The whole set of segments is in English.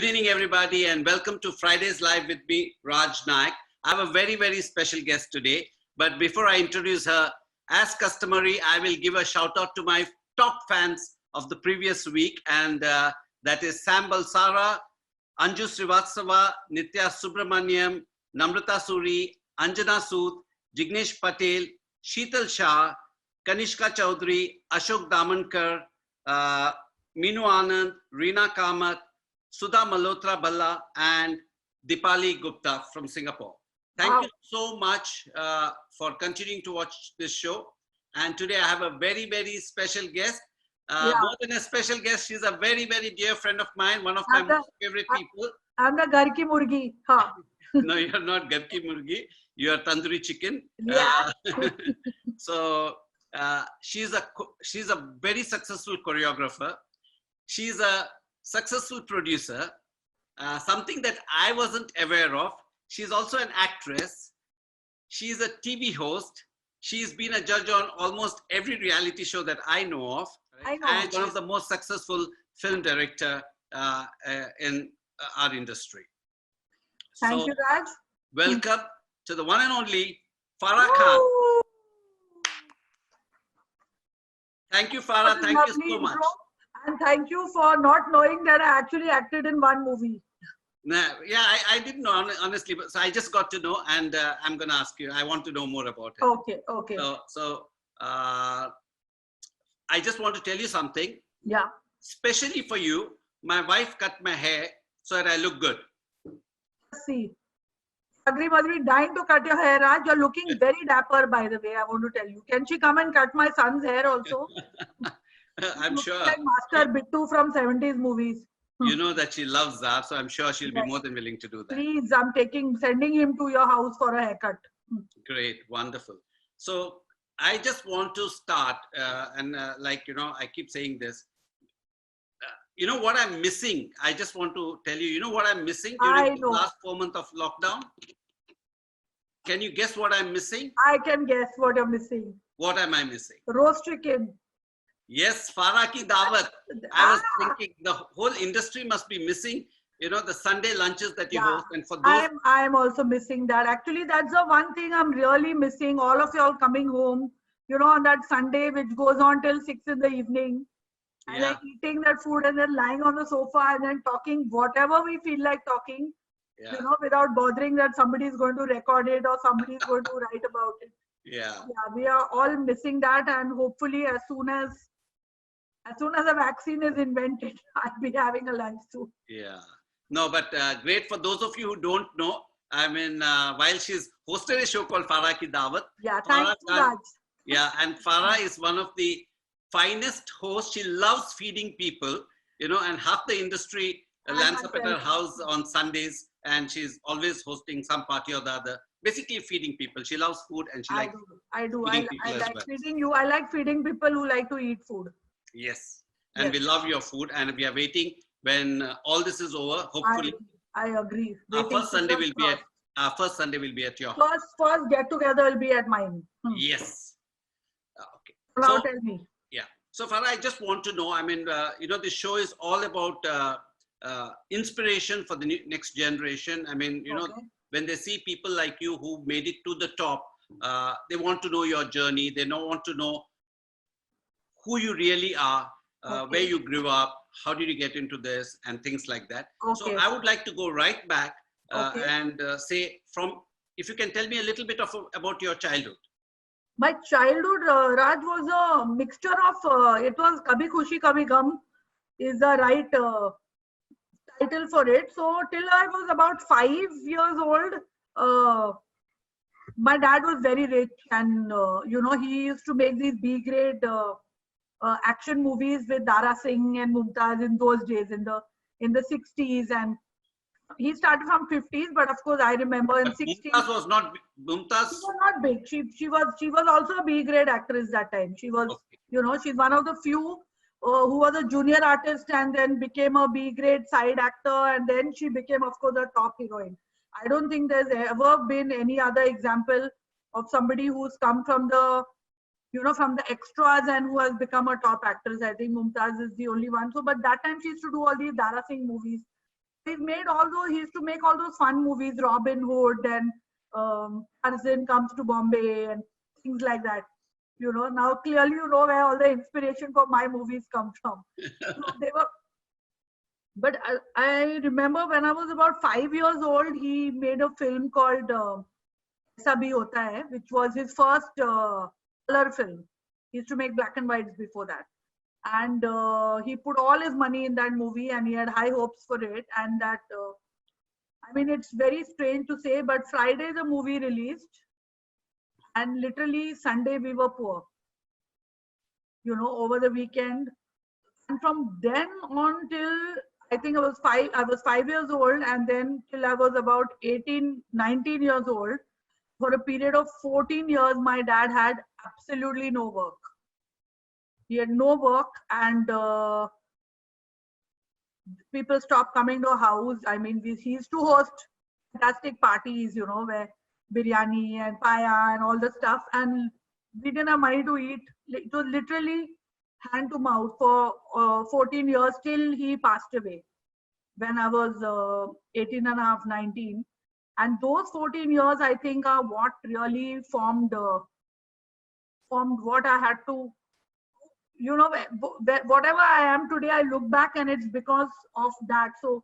Good evening, everybody, and welcome to Fridays Live with me, Raj Naik. I have a very, very special guest today. But before I introduce her, as customary, I will give a shout out to my top fans of the previous week, and that is Sam Balsara, Anju Srivastava, Nitya Subramaniam, Namrata Suri, Anjana Sood, Jignesh Patel, Sheetal Shah, Kanishka Chaudhary, Ashok Damankar, Minu Anand, Reena Kamath, Sudha Malhotra Balla, and Dipali Gupta from Singapore. Thank you so much for continuing to watch this show. And today I have a very, very special guest. More than a special guest, she's a very, very dear friend of mine, one of my most favorite people. I'm the Ghar Ki Murgi. Huh. No, you're not Ghar Ki Murgi. You are Tandoori Chicken. Yeah. She's a very successful choreographer. She's a successful producer, something that I wasn't aware of. She's also an actress. She's a TV host. She's been a judge on almost every reality show that I know of. I know. And one of the most successful film director in our industry. Thank you, Raj. Welcome to the one and only Farah Khan. Thank you, Farah. Thank you so much. And thank you for not knowing that I actually acted in one movie. Yeah, I didn't know, honestly, but so I just got to know, and I'm going to ask you. I want to know more about it. Okay. So I just want to tell you something. Yeah. Especially for you, my wife cut my hair so that I look good. See, Agri must be dying to cut your hair, Raj. You're looking very dapper, by the way. I want to tell you. Can she come and cut my son's hair also? I'm sure. Like Master Bittu from 70s movies. You know that she loves that, so I'm sure she'll be more than willing to do that. Please, I'm sending him to your house for a haircut. Great, wonderful. So I just want to start, I keep saying this. You know what I'm missing? I just want to tell you, you know what I'm missing during the last 4 months of lockdown? Can you guess what I'm missing? I can guess what you're missing. What am I missing? Roast chicken. Yes, Farah Ki Dawat. I was thinking the whole industry must be missing, the Sunday lunches that you host. And for those, I am also missing that. Actually, that's the one thing I'm really missing. All of y'all coming home, on that Sunday, which goes on till 6 in the evening. And then eating that food and then lying on the sofa and then talking whatever we feel like talking, without bothering that somebody is going to record it or somebody is going to write about it. Yeah, we are all missing that, and hopefully as soon as a vaccine is invented, I'll be having a lunch too. Yeah. No, but great for those of you who don't know. I mean, while she's hosted a show called Farah Ki Dawat. Yeah, thanks, Raj. Yeah, and Farah is one of the finest hosts. She loves feeding people, and half the industry lands up at her house on Sundays, and she's always hosting some party or the other. Basically feeding people. She loves food, and she likes feeding people as well. Feeding you. I like feeding people who like to eat food. Yes, and we love your food, and we are waiting when all this is over. Hopefully, I agree. Our first Sunday will be at your house. First get together will be at mine. Yes. Okay. Now tell me. Yeah. So Farah, I just want to know. I mean, this show is all about inspiration for the next generation. I mean, when they see people like you who made it to the top, they want to know your journey. They want to know who you really are, where you grew up, how did you get into this, and things like that. So I would like to go right back and say if you can tell me a little bit about your childhood. My childhood, Raj, was a mixture of, it was Kabhi Khushi Kabhi Gham is the right title for it. So till I was about 5 years old, my dad was very rich, and he used to make these B-grade action movies with Dara Singh and Mumtaz in those days, in the 60s, and he started from 50s, but of course I remember in 60s. Mumtaz was not big. She was also a B-grade actress that time. She was, she's one of the few who was a junior artist and then became a B-grade side actor, and then she became, of course, a top heroine. I don't think there's ever been any other example of somebody who's come from the from the extras and who has become a top actress. I think Mumtaz is the only one. So, but that time she used to do all these Dara Singh movies. He used to make all those fun movies, Robin Hood and Tarzan Comes to Bombay and things like that. You know, now clearly you know where all the inspiration for my movies come from. So they were, but I remember when I was about 5 years old, he made a film called Aisa Bhi Hota Hai, which was his first color film. He used to make black and whites before that. And he put all his money in that movie and he had high hopes for it. And that, I mean, it's very strange to say, but Friday the movie released and literally Sunday we were poor, you know, over the weekend. And from then on till I think I was 5 years old, and then till I was about 18, 19 years old, for a period of 14 years, my dad had absolutely no work. He had no work, and people stopped coming to our house. I mean, he used to host fantastic parties, you know, where biryani and paya and all the stuff, and we didn't have money to eat. It was literally hand to mouth for 14 years till he passed away when I was 18 and a half, 19. And those 14 years, I think, are what really formed what I had to, you know, whatever I am today, I look back and it's because of that. So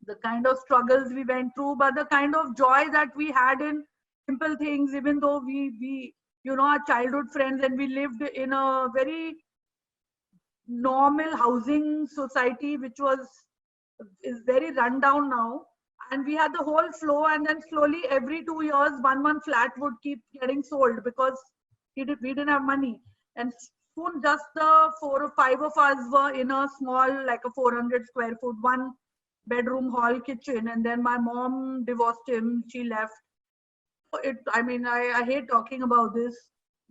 the kind of struggles we went through, but the kind of joy that we had in simple things, even though we you know, our childhood friends, and we lived in a very normal housing society, which is very run down now. And we had the whole flow, and then slowly every 2 years, one flat would keep getting sold because we didn't have money. And soon just the 4 or 5 of us were in a small, like a 400 square foot, 1-bedroom hall kitchen. And then my mom divorced him, she left. I mean, I hate talking about this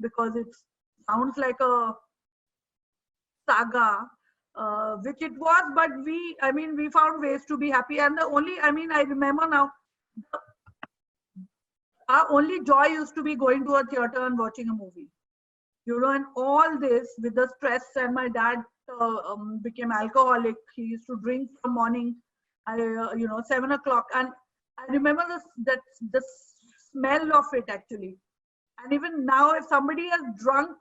because it sounds like a saga, which it was, but we found ways to be happy. And I remember now, our only joy used to be going to a theater and watching a movie. You know, and all this with the stress, and my dad became alcoholic. He used to drink from morning, 7 o'clock. And I remember the smell of it actually. And even now, if somebody has drunk,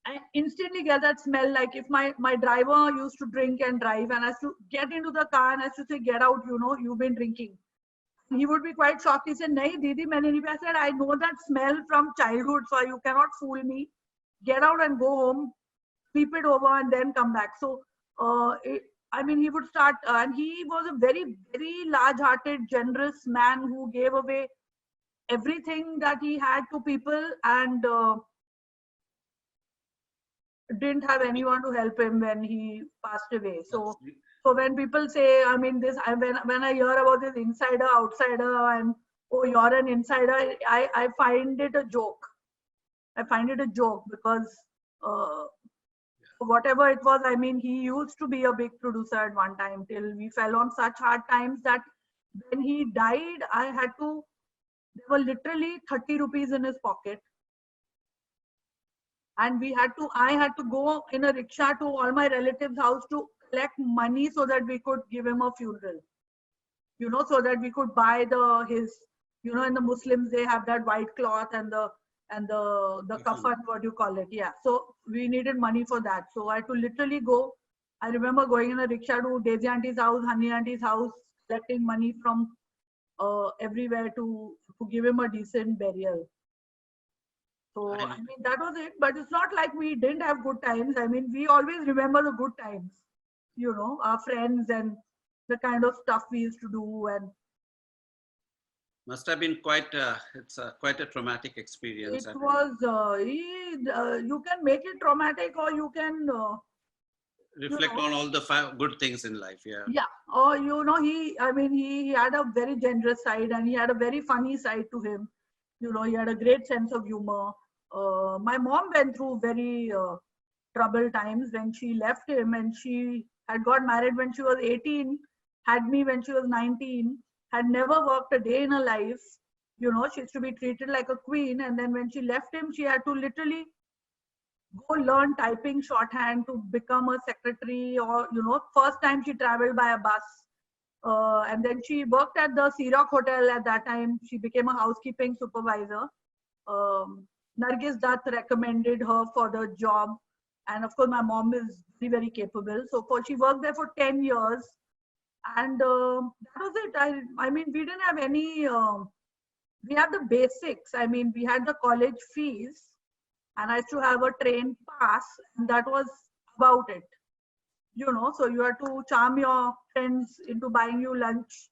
I instantly get that smell. Like if my driver used to drink and drive, and I used to get into the car and I used to say, get out, you know, you've been drinking. And he would be quite shocked. He said, nahi didi, maine nahi. I said, I know that smell from childhood, so you cannot fool me. Get out and go home, sleep it over, and then come back. So he would start, and he was a very, very large-hearted, generous man who gave away everything that he had to people, and didn't have anyone to help him when he passed away. So when people say, I mean, when I hear about this insider, outsider, and oh, you're an insider, I find it a joke. I find it a joke because whatever it was, I mean, he used to be a big producer at one time till we fell on such hard times that when he died, there were literally 30 rupees in his pocket. And I had to go in a rickshaw to all my relatives' house to collect money so that we could give him a funeral, you know, so that we could buy his, you know, in the Muslims, they have that white cloth and the kafan, what do you call it? Yeah. So we needed money for that. So I had to literally go. I remember going in a rickshaw to Daisy Auntie's house, Honey Auntie's house, collecting money from everywhere to give him a decent burial. So, I mean, that was it. But it's not like we didn't have good times. I mean, we always remember the good times, you know, our friends and the kind of stuff we used to do. And must have been quite a traumatic experience. It was, you can make it traumatic, or you can reflect on all the good things in life. Yeah. Yeah. Or, you know, he had a very generous side, and he had a very funny side to him. You know, he had a great sense of humor. My mom went through very troubled times when she left him, and she had got married when she was 18, had me when she was 19, had never worked a day in her life. You know, she used to be treated like a queen. And then when she left him, she had to literally go learn typing shorthand to become a secretary, or first time she traveled by a bus. And then she worked at the Sea Rock Hotel at that time. She became a housekeeping supervisor. Nargis Dutt recommended her for the job. And of course, my mom is very, very capable. So she worked there for 10 years. And that was it. I mean, we didn't have any, we had the basics. I mean, we had the college fees, and I used to have a train pass, and that was about it. So you had to charm your friends into buying you lunch,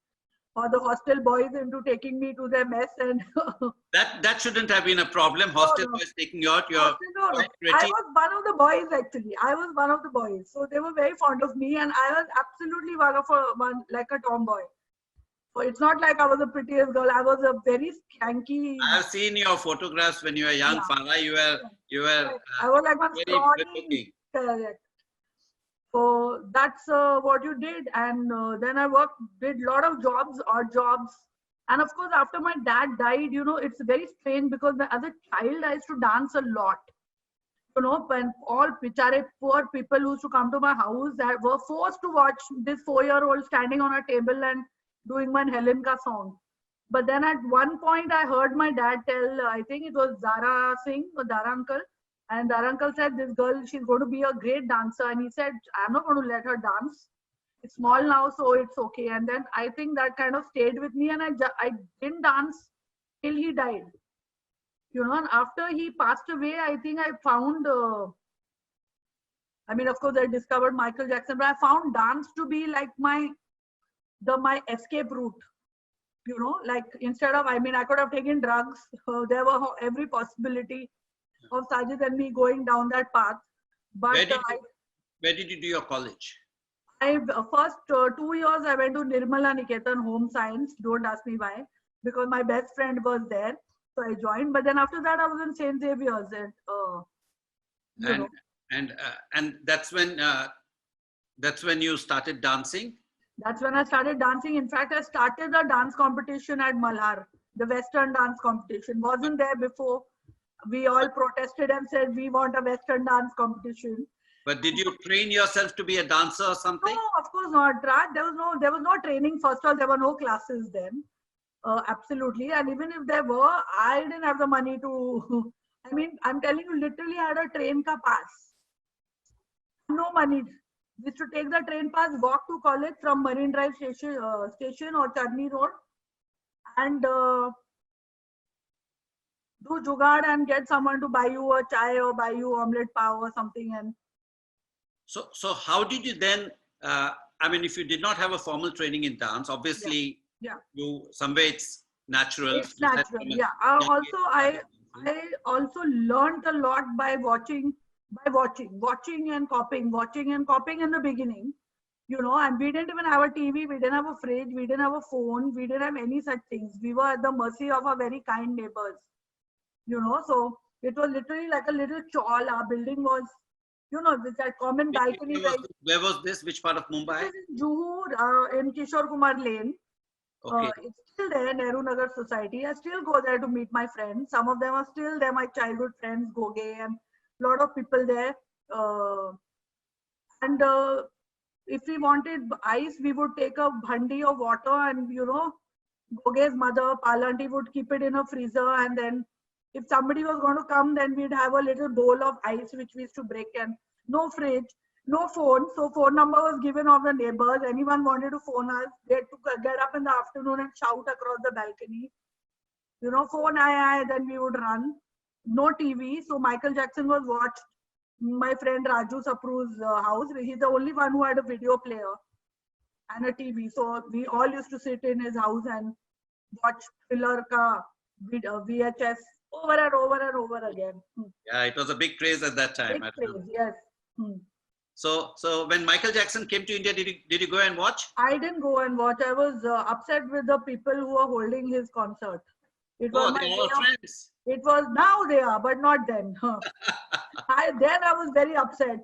or the hostel boys into taking me to their mess. And That shouldn't have been a problem. Hostel no. boys taking you out. You're No. quite I pretty. was one of the boys, actually. I was one of the boys. So they were very fond of me, and I was absolutely one like a tomboy. So it's not like I was the prettiest girl. I was a very skanky. I have seen your photographs when you were young, Yeah. Farah. You were I was like one very good scrawny. looking. Correct. So that's what you did. And then I did a lot of jobs, odd jobs. And of course, after my dad died, it's very strange because as a child, I used to dance a lot. When all bichare poor people who used to come to my house that were forced to watch this 4-year-old standing on a table and doing one Helen ka song. But then at one point, I heard my dad tell, I think it was Zara Singh or Dara uncle. And Dara uncle said, this girl, she's going to be a great dancer. And he said, I'm not going to let her dance. It's small now, so it's okay. And then I think that kind of stayed with me, and I didn't dance till he died. And after he passed away, I think I found, I mean, of course, I discovered Michael Jackson, but I found dance to be like my escape route. Like instead of, I mean, I could have taken drugs. There were every possibility of Sajid and me going down that path. But Where did you do your college? First 2 years I went to Nirmala Niketan Home Science. Don't ask me why, because my best friend was there, so I joined. But then after that I was in St. Xavier's, and that's when you started dancing. That's when I started dancing. In fact, I started a dance competition at Malhar. The Western dance competition wasn't there before. We all protested and said we want a Western dance competition. But did you train yourself to be a dancer or something? No, of course not. There was no training. First of all, there were no classes then. Absolutely. And even if there were, I didn't have the money to. I mean, I'm telling you, literally I had a train ka pass. No money. We used to take the train pass, walk to college from Marine Drive station or Charni Road, and do jugaad and get someone to buy you a chai or buy you omelette pav or something. And so how did you then? I mean, if you did not have a formal training in dance, obviously, you somewhere it's natural. It's natural. Yeah. I also learned a lot by watching and copying in the beginning. And we didn't even have a TV, we didn't have a fridge, we didn't have a phone, we didn't have any such things. We were at the mercy of our very kind neighbors. So it was literally like a little chawl. Our building was, with that common balcony. Where was this? Which part of Mumbai? This is in Juhu, in Kishore Kumar Lane. Okay. It's still there, Nehru Nagar Society. I still go there to meet my friends. Some of them are still there, my childhood friends, Goge, and a lot of people there. And if we wanted ice, we would take a bhandi of water, and Goge's mother, Palanti, would keep it in a freezer, and then if somebody was going to come, then we'd have a little bowl of ice which we used to break. And no fridge, no phone. So phone number was given of the neighbors. Anyone wanted to phone us, they had to get up in the afternoon and shout across the balcony. Phone aaya hai, then we would run. No TV. So Michael Jackson was watched my friend Raju Sapru's house. He's the only one who had a video player and a TV. So we all used to sit in his house and watch Thriller ka VHS over and over and over again. Yeah, it was a big craze at that time. Big craze, yes. So when Michael Jackson came to India, did you go and watch? I didn't go and watch. I was upset with the people who were holding his concert. It was they were friends. It was, now they are, but not then. I was very upset.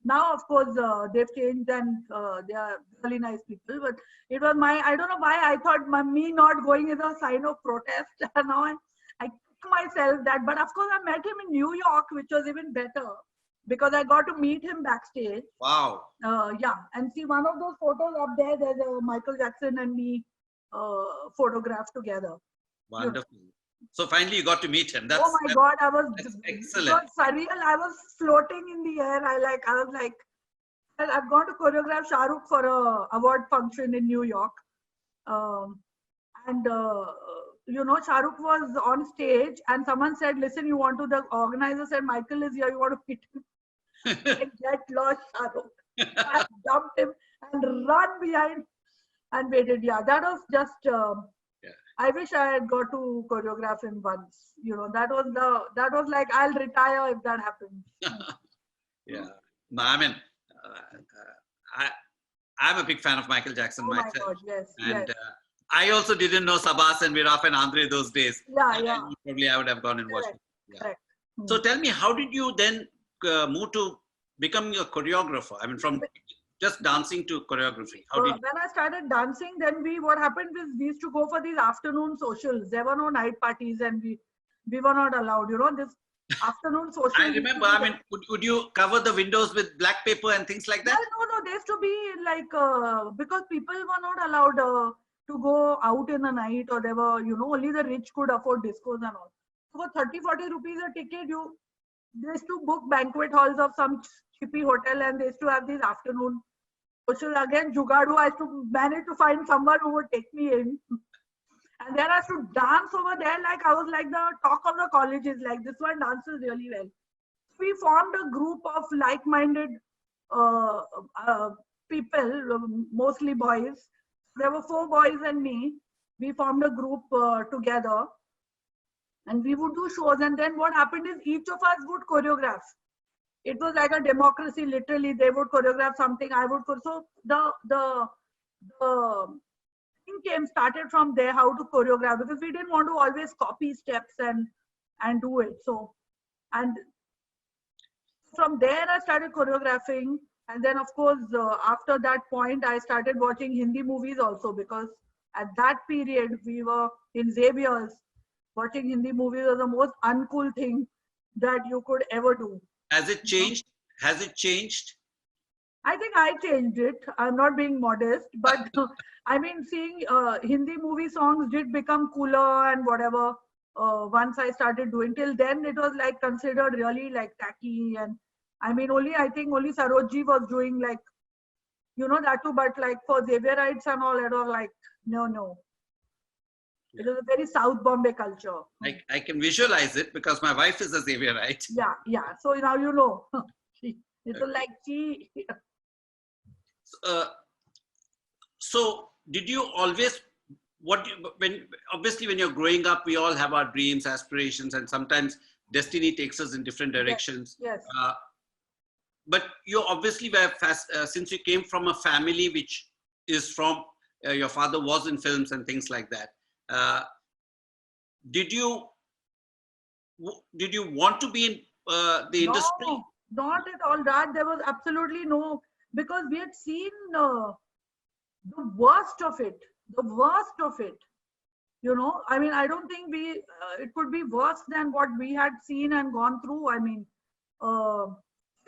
Now, of course, they've changed and they are really nice people. But it was I don't know why I thought me not going is a sign of protest. Now I myself that, but of course I met him in New York, which was even better because I got to meet him backstage. Wow. Yeah, and see one of those photos up there. There's a Michael Jackson and me photographed together. Wonderful. So finally you got to meet him. Oh my God, I was excellent. It was surreal. I was floating in the air. I was like, I've gone to choreograph Shah Rukh for a award function in New York, and Shah Rukh was on stage, and someone said, "Listen, you want to?" The organizer said, "Michael is here. You want to meet him?" And get lost, Shah Rukh. I jumped him and run behind and waited. Yeah, that was just. I wish I had got to choreograph him once. That was like, I'll retire if that happens. Yeah. No, I mean, I'm a big fan of Michael Jackson myself. My God, yes. And yes. I also didn't know Sabas and Viraf and Andre those days. Yeah. Probably I would have gone and watched it. Yeah. Correct. So tell me, how did you then move to becoming a choreographer? I mean, from just dancing to choreography. When I started dancing, then what happened is we used to go for these afternoon socials. There were no night parties and we were not allowed, this afternoon socials. I remember, I mean, would you cover the windows with black paper and things like that? Well, no, there used to be like, because people were not allowed to go out in the night, or they were, only the rich could afford discos and all. So for 30-40 rupees a ticket, they used to book banquet halls of some cheapy hotel, and they used to have these afternoon social. Again, Jugadu, I used to manage to find someone who would take me in. And then I used to dance over there like I was like the talk of the colleges, like this one dances really well. We formed a group of like-minded people, mostly boys. There were 4 boys and me. We formed a group together, and we would do shows. And then what happened is each of us would choreograph. It was like a democracy, literally. They would choreograph something, I would. So the thing started from there, how to choreograph, because we didn't want to always copy steps and do it. So, and from there I started choreographing. And then of course, after that point, I started watching Hindi movies also, because at that period we were in Xavier's. Watching Hindi movies was the most uncool thing that you could ever do. Has it changed? Has it changed? I think I changed it. I'm not being modest, but I mean, seeing Hindi movie songs did become cooler and whatever. Once I started doing, till then it was like considered really like tacky, and I mean, I think only Sarojji was doing like, that too. But like for Xavierites and all, it was like no. It was a very South Bombay culture. I can visualize it because my wife is a Xavierite. Yeah. So now you know. It was like, gee. So did you always, obviously when you're growing up, we all have our dreams, aspirations, and sometimes destiny takes us in different directions. Yes. But you obviously were since you came from a family which is from, your father was in films and things like that. Did you want to be in the industry? No, not at all. That there was absolutely no, because we had seen the worst of it. The worst of it. I mean, I don't think it could be worse than what we had seen and gone through. I mean,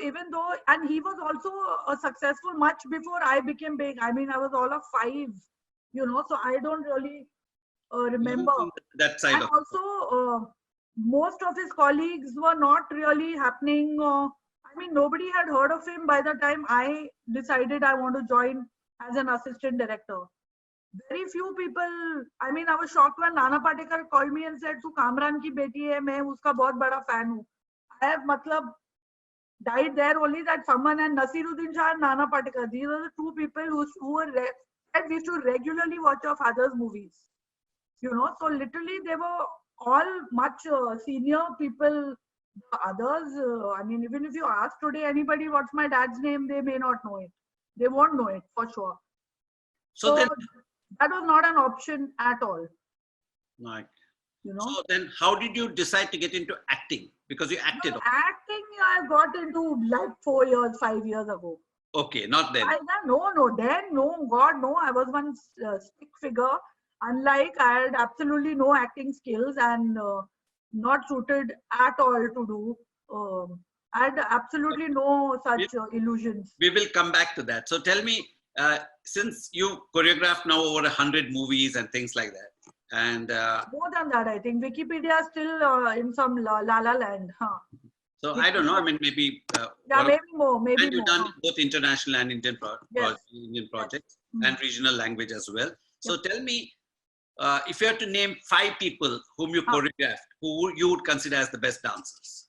even though, and he was also successful much before I became big. I mean, I was all of 5, so I don't really remember that side. And also, most of his colleagues were not really happening. I mean, nobody had heard of him by the time I decided I want to join as an assistant director. Very few people. I mean, I was shocked when Nana Patekar called me and said, "Tu Kamran ki beti hai, main uska bahut bada fan hu." I have died there only that someone, and Nasiruddin Shah and Nana Patekar. These are the 2 people who were and we used to regularly watch our father's movies. So literally they were all much senior people. The others, I mean, even if you ask today anybody what's my dad's name, they may not know it. They won't know it for sure. So then, that was not an option at all. Right. So then how did you decide to get into acting? Because you acted. Acting, I got into like 4 years, 5 years ago. Okay, not then. No, God, no. I was one stick figure. Unlike, I had absolutely no acting skills, and not suited at all to do. I had absolutely no such illusions. We will come back to that. So tell me, since you choreographed now over 100 movies and things like that, and More than that, I think Wikipedia is still in some la la land. Huh? so I don't know. I mean, maybe Yeah, maybe more. Maybe and you've more. done both international and Indian Yes. Indian projects Yes. and regional language as well. So Yep. tell me, if you had to name 5 people whom you choreographed, who you would consider as the best dancers.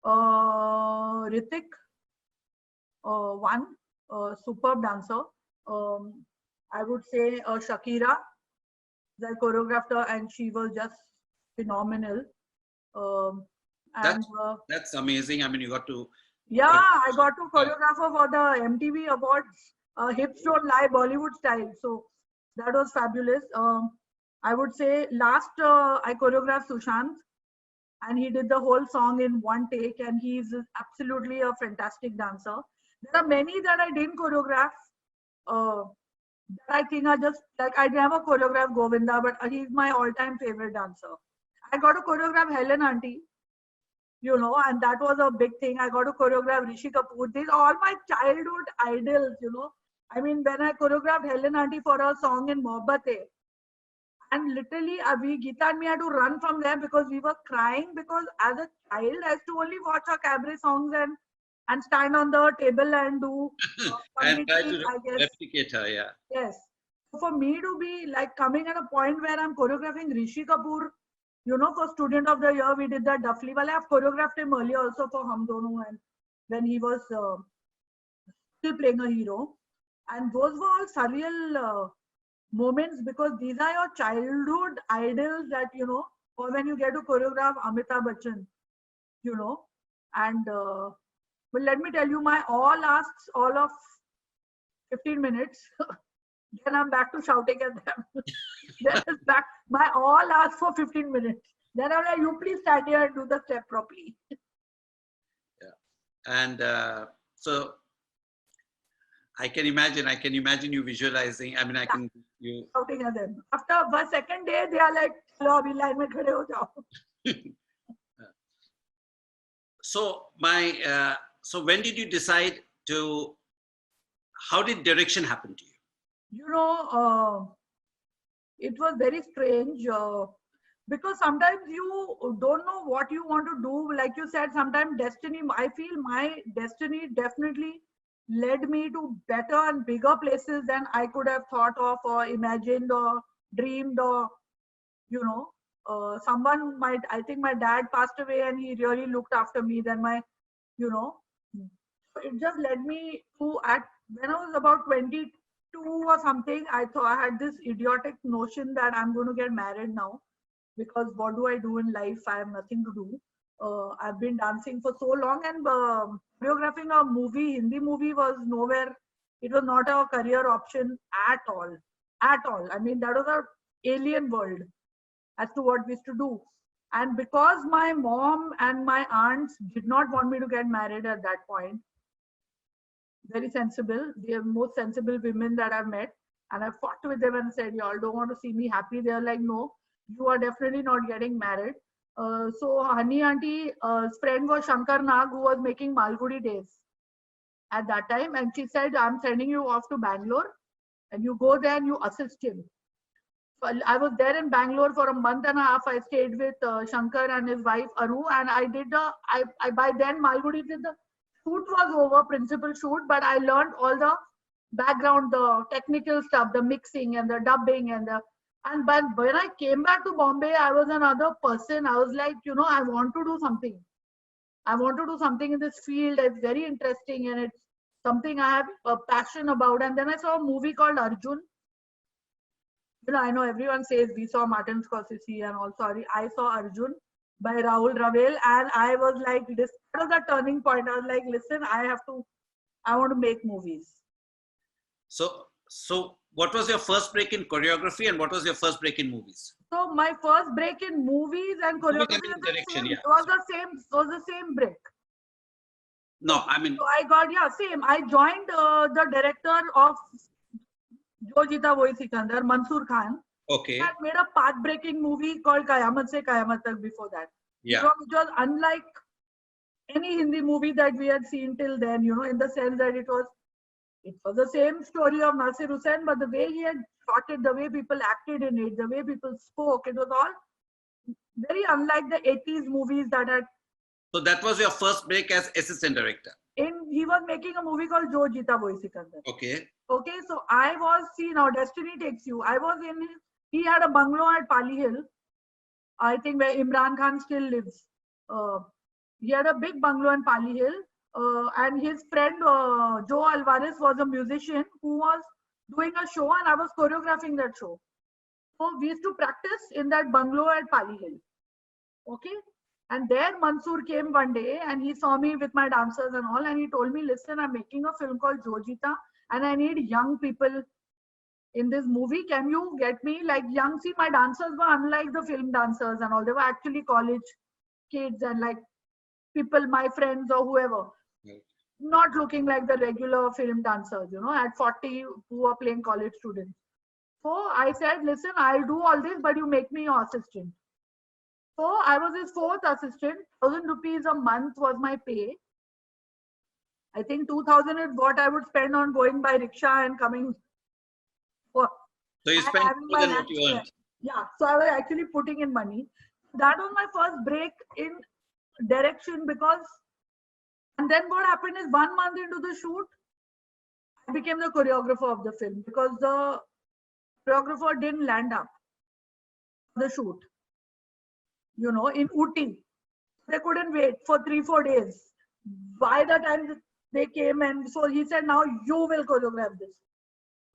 Ritik, one superb dancer. I would say Shakira, the choreographer, and she was just phenomenal. And That's amazing. I mean, you got to. Yeah, I got to choreographer for the MTV Awards, Hips Don't Lie Bollywood style. So that was fabulous. I would say last I choreographed Sushant, and he did the whole song in one take, and he's absolutely a fantastic dancer. There are many that I didn't choreograph. That I think are just like I never choreographed Govinda, but he's my all-time favorite dancer. I got to choreograph Helen Auntie, you know, and that was a big thing. I got to choreograph Rishi Kapoor. These are all my childhood idols, you know. I mean, when I choreographed Helen Auntie for a song in Mohabbat, and literally, Geeta and me had to run from there because we were crying because as a child, I used to only watch her cabaret songs and stand on the table and do and try to I guess. replicate her, yeah. Yes. So for me to be like coming at a point where I'm choreographing Rishi Kapoor, you know, for Student of the Year, we did that Duffly Wale. I've choreographed him earlier also for Hum Dono and when he was still playing a hero. And those were all surreal moments because these are your childhood idols that, you know, or when you get to choreograph Amitabh Bachchan, you know. And but let me tell you, my all asks all of 15 minutes. Then I'm back to shouting at them. Then it's back. My all asks for 15 minutes. Then I'm like, you please stand here and do the step properly. Yeah. And so I can imagine you visualizing. I mean, I can you shouting at them. After the second day, they are like, "Chalo, abhi line mein khade ho jao." So so when did you decide to? How did direction happen to you? You know, it was very strange because sometimes you don't know what you want to do. Like you said, sometimes destiny. I feel my destiny definitely led me to better and bigger places than I could have thought of or imagined or dreamed or, you know, someone might, I think my dad passed away and he really looked after me. Then you know, it just led me to when I was about 22 or something, I thought I had this idiotic notion that I'm going to get married now because what do I do in life? I have nothing to do. I've been dancing for so long and choreographing a movie, Hindi movie was nowhere. It was not a career option at all. At all. I mean, that was an alien world as to what we used to do. And because my mom and my aunts did not want me to get married at that point, very sensible, they are most sensible women that I've met. And I fought with them and said, y'all don't want to see me happy. They're like, no, you are definitely not getting married. So Honey Aunty's friend was Shankar Nag, who was making Malgudi Days at that time. And she said, I'm sending you off to Bangalore and you go there and you assist him. So I was there in Bangalore for a month and a half. I stayed with Shankar and his wife Aru, and I did by then Malgudi did the shoot was over, principal shoot, but I learned all the background, the technical stuff, the mixing and the dubbing but when I came back to Bombay, I was another person. I was like, you know, I want to do something. I want to do something in this field. It's very interesting and it's something I have a passion about. And then I saw a movie called Arjun. You know, I know everyone says we saw Martin Scorsese and all. Sorry, I saw Arjun by Rahul Ravel, and I was like, this was a turning point. I was like, listen, I want to make movies. So what was your first break in choreography and what was your first break in movies? So my first break in movies and choreography was the same break. No, I mean. So I got, same. I joined the director of Jo Jeeta Wohi Sikandar, Mansoor Khan. Okay. I made a path-breaking movie called Qayamat Se Qayamat Tak before that. Yeah. You know, which was unlike any Hindi movie that we had seen till then, you know, in the sense that it was the same story of Nasir Hussain, but the way he had shot it, the way people acted in it, the way people spoke, it was all very unlike the 80s movies that had. So that was your first break as assistant director. He was making a movie called Jo Jeeta Wohi Sikandar. Okay. Okay, so I was, see now, Destiny Takes You. I was in his, he had a bungalow at Pali Hill, I think where Imran Khan still lives. He had a big bungalow in Pali Hill, and his friend Joe Alvarez was a musician who was doing a show, and I was choreographing that show. So we used to practice in that bungalow at Pali Hill. Okay, and there Mansoor came one day and he saw me with my dancers and all, and he told me, listen, I'm making a film called Jo Jeeta, and I need young people in this movie. Can you get me like young? See, my dancers were unlike the film dancers and all. They were actually college kids and like people, my friends or whoever, not looking like the regular film dancers, you know, at 40 who are playing college students. So I said, listen, I'll do all this, but you make me your assistant. So I was his fourth assistant. 1,000 rupees a month was my pay. I think 2,000 is what I would spend on going by rickshaw and coming. So you spent more than what you earned. Yeah, so I was actually putting in money. That was my first break in direction because, and then what happened is 1 month into the shoot, I became the choreographer of the film because the choreographer didn't land up the shoot, you know, in Ooty. They couldn't wait for 3-4 days. By the time they came, and so he said, now you will choreograph this.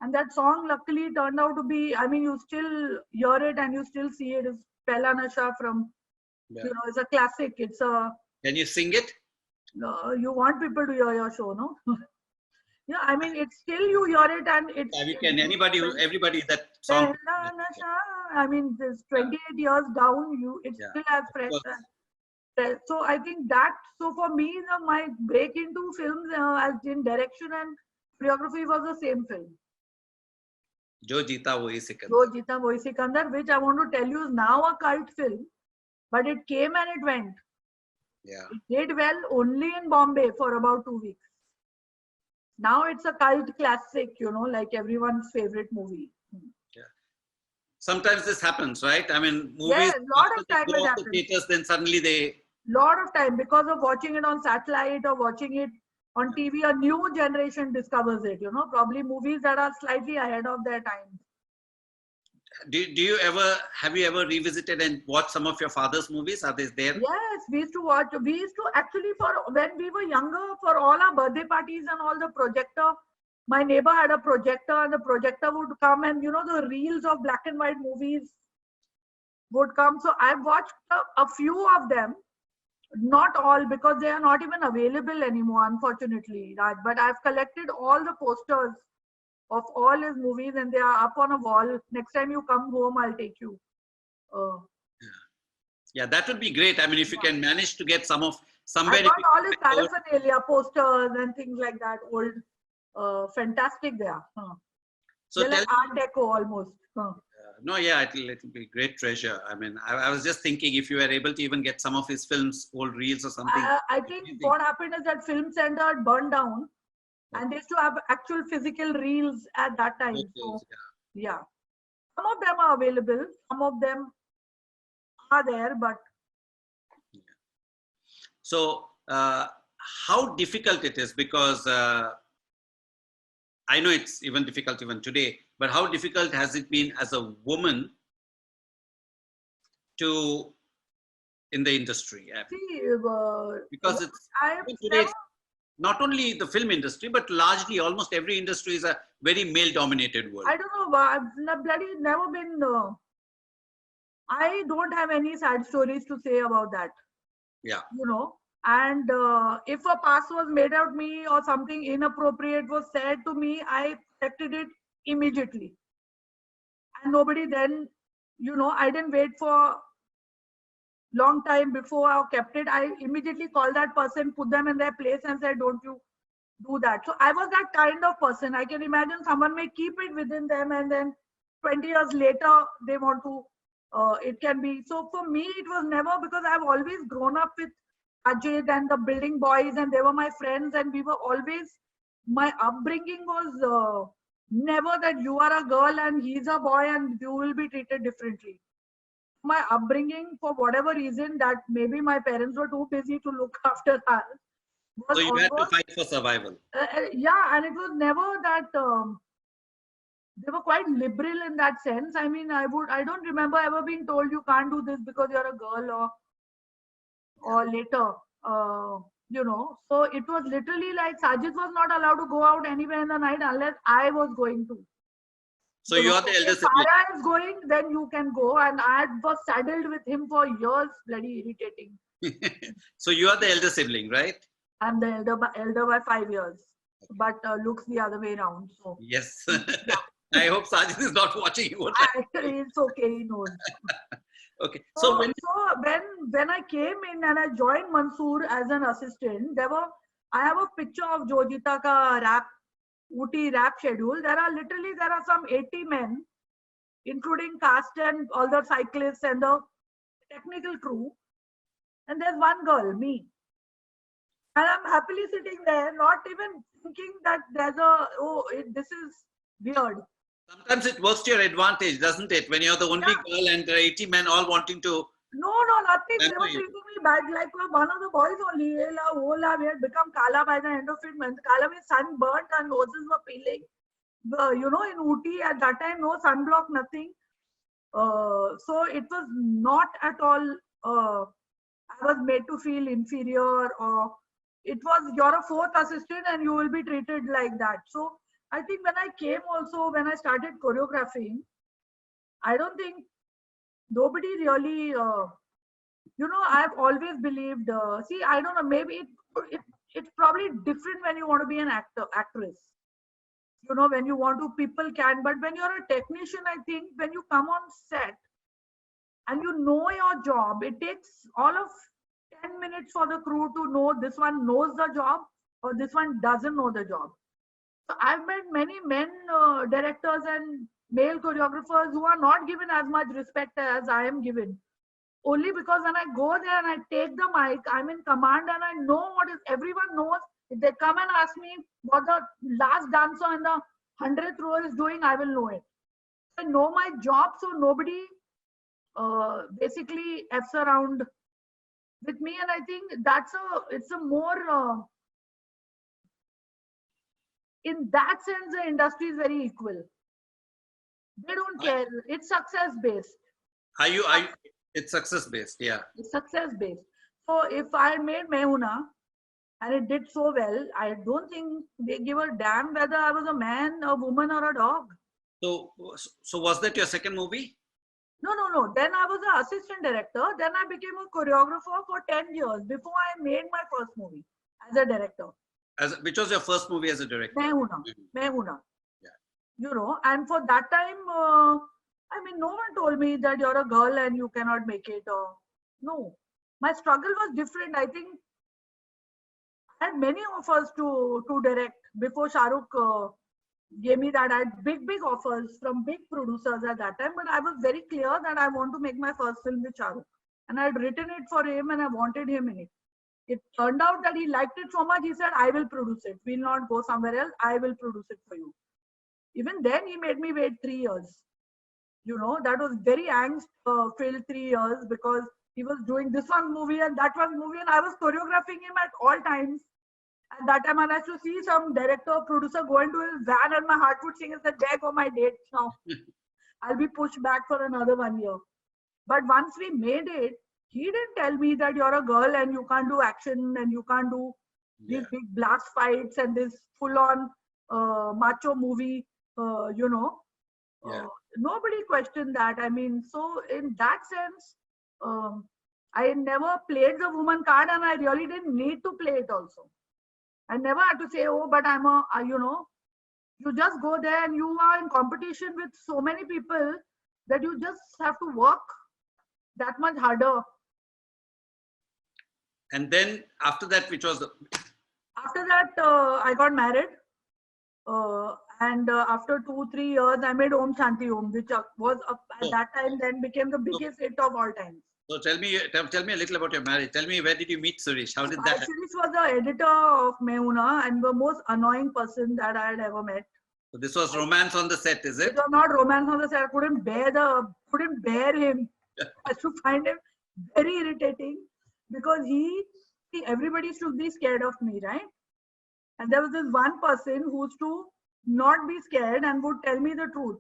And that song luckily turned out to be, I mean, you still hear it and you still see it. It's Pehla Nasha from, you know, it's a classic. It's a. Can you sing it? You want people to hear your show, no? Yeah, I mean, it's still you hear it and it's. Yeah, we can. Everybody that song. Pehla Nasha, I mean, this 28 years down, it still has fresh. So I think that, so for me, my break into films as in direction and choreography was the same film. Jo Jeeta Wohi Sikandar. Jo Jeeta Wohi Sikandar, which I want to tell you is now a cult film, but it came and it went. Yeah. It did well only in Bombay for about 2 weeks. Now it's a cult classic, you know, like everyone's favorite movie. Yeah. Sometimes this happens, right? I mean, movies. Yeah, a lot of time go off the theaters, then suddenly they. Lot of time because of watching it on satellite or watching it on TV, a new generation discovers it, you know, probably movies that are slightly ahead of their time. Have you ever revisited and watched some of your father's movies? Are they there? Yes, we used to actually, for when we were younger, for all our birthday parties and all, the projector, my neighbor had a projector and the projector would come and, you know, the reels of black and white movies would come. So I've watched a few of them. Not all, because they are not even available anymore, unfortunately, Raj. But I've collected all the posters of all his movies and they are up on a wall. Next time you come home, I'll take you. Yeah, that would be great. I mean, if you can manage to get somewhere. I got all his paraphernalia, posters and things like that. Old, fantastic there. So they're like Art Deco almost. No, yeah, it'll be great treasure. I mean, I was just thinking if you were able to even get some of his films, old reels or something. I think what happened is that film center had burned down and they used to have actual physical reels at that time. So, yeah. Some of them are available. Some of them are there, but. So, how difficult it is, because I know it's even difficult even today, but how difficult has it been as a woman in the industry? See, because it's not only the film industry, but largely almost every industry is a very male-dominated world. I don't know, I've never been. I don't have any sad stories to say about that. Yeah. You know, and if a pass was made at me or something inappropriate was said to me, I corrected it immediately. And nobody then, you know, I didn't wait for long time before I kept it. I immediately called that person, put them in their place and said, don't you do that. So I was that kind of person. I can imagine someone may keep it within them and then 20 years later, they want to It can be. So for me, it was never, because I've always grown up with Ajit and the building boys, and they were my friends, and we were always, my upbringing was never that you are a girl and he's a boy and you will be treated differently. My upbringing, for whatever reason, that maybe my parents were too busy to look after us, was So you had to almost, fight for survival. yeah, and it was never that. They were quite liberal in that sense. I mean, I don't remember ever being told you can't do this because you're a girl, or later, uh, So it was literally like Sajid was not allowed to go out anywhere in the night unless I was going to. So you are the elder If sibling. Farah is going, then you can go. And I was saddled with him for years, bloody irritating. So you are the elder sibling, right? I'm the elder by 5 years, but looks the other way around. So Yes. yeah. I hope Sajid is not watching you. Actually, it's okay. He knows. Okay. So when I came in and I joined Mansoor as an assistant, I have a picture of Jojita ka rap, Ooty rap schedule. There are some 80 men, including cast and all the cyclists and the technical crew. And there's one girl, me. And I'm happily sitting there, not even thinking that this is weird. Sometimes it works to your advantage, doesn't it? When you're the only girl and there are 80 men all wanting to. No, nothing. They were treating me bad. Like one of the boys only, we had become Kala by the end of it. Kala means sunburnt and noses were peeling. In Ooty at that time, no sunblock, nothing. So it was not at all, I was made to feel inferior, or it was, you're a fourth assistant and you will be treated like that. So I think when I came also, when I started choreographing, I don't think nobody really, I've always believed, I don't know, maybe it's probably different when you want to be an actress. When you want to, people can, but when you're a technician, I think when you come on set and you know your job, it takes all of 10 minutes for the crew to know this one knows the job or this one doesn't know the job. So I've met many men directors and male choreographers who are not given as much respect as I am given. Only because when I go there and I take the mic, I'm in command and I know what is, everyone knows. If they come and ask me what the last dancer in the 100th row is doing, I will know it. I know my job, so nobody basically F's around with me. And I think it's a more, in that sense, the industry is very equal. They don't care. It's success based. It's success based, yeah. It's success based. So if I made Mehuna and it did so well, I don't think they give a damn whether I was a man, a woman, or a dog. So was that your second movie? No. Then I was an assistant director. Then I became a choreographer for 10 years before I made my first movie as a director. Which was your first movie as a director? Mehuna. Yeah. And for that time, no one told me that you're a girl and you cannot make it. No, my struggle was different. I think I had many offers to direct before Shah Rukh gave me that. I had big offers from big producers at that time, but I was very clear that I want to make my first film with Shah Rukh. And I had written it for him and I wanted him in it. It turned out that he liked it so much, he said, I will produce it. We'll not go somewhere else. I will produce it for you. Even then, he made me wait 3 years. That was very angst-filled 3 years because he was doing this one movie and that one movie, and I was choreographing him at all times. At that time, I used to see some director or producer go into his van and my heart would sing and said, there go my dates now. I'll be pushed back for another 1 year. But once we made it, he didn't tell me that you're a girl and you can't do action and you can't do these big blast fights and this full-on macho movie, Nobody questioned that. So in that sense, I never played the woman card and I really didn't need to play it also. I never had to say, oh, but I'm you just go there and you are in competition with so many people that you just have to work that much harder. And then after that, which was After that, I got married. And after 2-3 years, I made Om Shanti Om, which was at So, that time then became the so, biggest hit of all time. so tell me a little about your marriage. Tell me, where did you meet Suresh? How did that happen? Suresh was the editor of Meuna and the most annoying person that I had ever met. So this was romance on the set, is It it? was not romance on the set. I couldn't bear him. I used to find him very irritating because everybody should be scared of me, right? And there was this one person who used to not be scared and would tell me the truth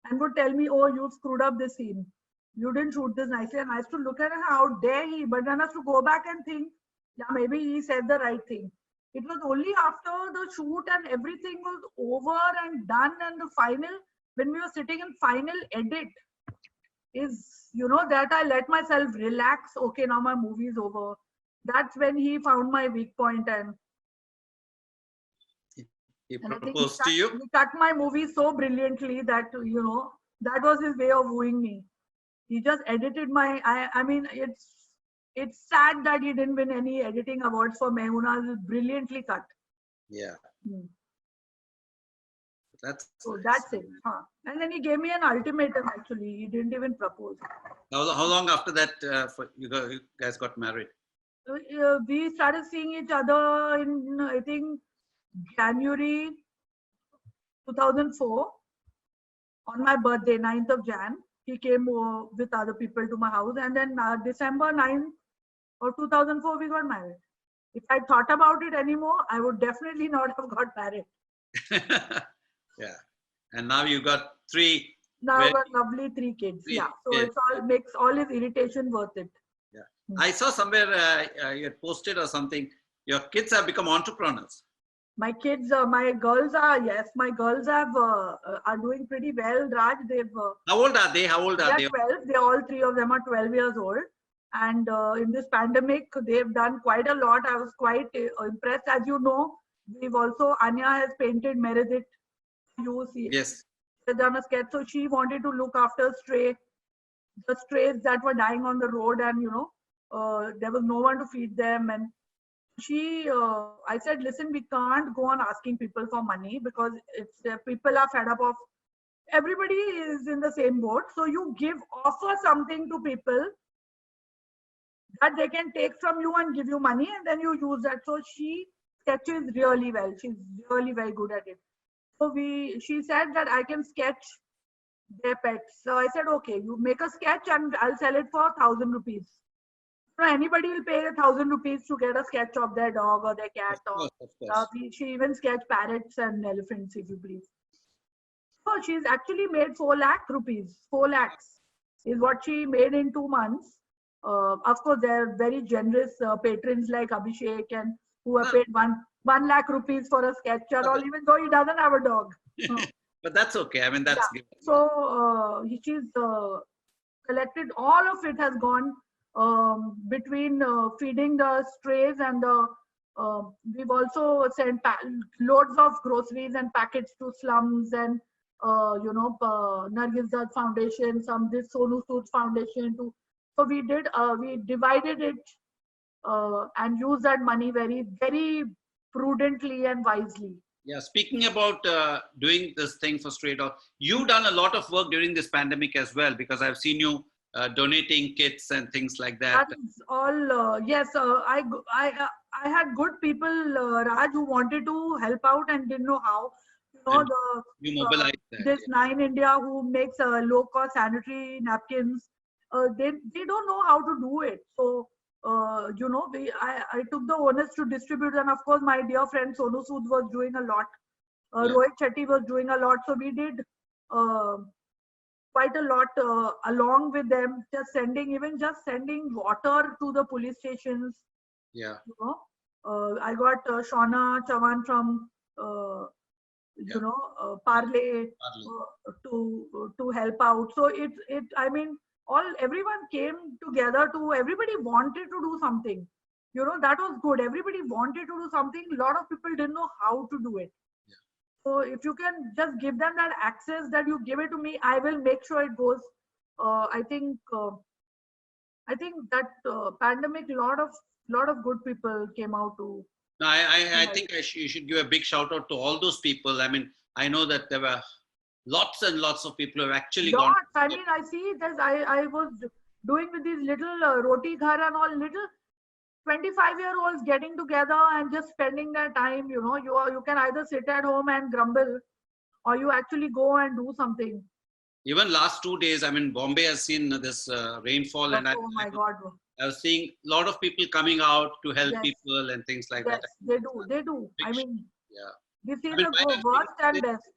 and would tell me, oh, you screwed up this scene. You didn't shoot this nicely. And I used to look at him, how dare he? But then I used to go back and think, yeah, maybe he said the right thing. It was only after the shoot and everything was over and done and the final, when we were sitting in final edit, is, that I let myself relax. Okay, now my movie is over. That's when he found my weak point and He I think proposed to you. he cut my movie so brilliantly that, that was his way of wooing me. He just edited I mean, it's sad that he didn't win any editing awards for Mehuna. It's brilliantly cut. Yeah. Hmm. So Nice. that's it. Huh. And then he gave me an ultimatum, actually. He didn't even propose. How long after that you guys got married? We started seeing each other in, I think, January 2004. On my birthday, 9th of Jan. He came with other people to my house. And then December 9th or 2004, we got married. If I thought about it anymore, I would definitely not have got married. Yeah. And now you got three. Now I've got lovely 3 kids. Yeah. So kids. it's all makes all his irritation worth it. Yeah. I saw somewhere you had posted or something. Your kids have become entrepreneurs. My kids, my girls are, yes, my girls are doing pretty well, Raj. How old are they? How old are they? they? 12. They all 3 of them are 12 years old. And in this pandemic, they've done quite a lot. I was quite impressed. As you know, we've also, Anya has painted Meredith. You see, yes, she's done a sketch. So she wanted to look after the strays that were dying on the road, and there was no one to feed them. And I said, listen, we can't go on asking people for money because people are fed up of. Everybody is in the same boat. So you offer something to people that they can take from you and give you money, and then you use that. So she sketches really well. She's really very good at it. So she said that I can sketch their pets. So I said, okay, you make a sketch and I'll sell it for 1,000 rupees. So anybody will pay 1,000 rupees to get a sketch of their dog or their cat. Of course. She even sketched parrots and elephants, if you please. So she's actually made 4 lakh rupees. 4 lakhs is what she made in 2 months. Of course, there are very generous patrons like Abhishek and who have paid 1 lakh rupees for a sketch, or even though he doesn't have a dog. But that's okay. I mean, that's yeah. So she's collected, all of it has gone between feeding the strays and we've also sent loads of groceries and packets to slums and Nargis Dutt Foundation, this Sonu Sood Foundation too. So we divided it and used that money very, very prudently and wisely. Yeah, speaking about doing this thing for Stray Dog, you've done a lot of work during this pandemic as well, because I've seen you donating kits and things like that. That is all, yes, I had good people, Raj, who wanted to help out and didn't know how. You mobilized that. This 9 India who makes low-cost sanitary napkins, they don't know how to do it. So, I took the onus to distribute, and of course, my dear friend Sonu Sood was doing a lot. Rohit Chetty was doing a lot. So we did quite a lot along with them, just sending water to the police stations. Yeah. I got Shauna Chavan from Parle to help out. So everyone came together everybody wanted to do something. That was good. Everybody wanted to do something. A lot of people didn't know how to do it. Yeah. So if you can just give them that access, that you give it to me, I will make sure it goes. I think that pandemic, lot of good people came out to. No, I think you should give a big shout out to all those people. I mean, I know that there were lots and lots of people who have actually gone. Lots. I mean, I see this. I was doing with these little roti ghar and all little 25-year-olds getting together and just spending their time. You know, you can either sit at home and grumble, or you actually go and do something. Even last 2 days, I mean, Bombay has seen this rainfall, and Oh my God. I was seeing a lot of people coming out to help Yes. people and things like Yes, that. they do. They do. I mean, Yeah. this is I mean, while the I'm worst speaking of and best.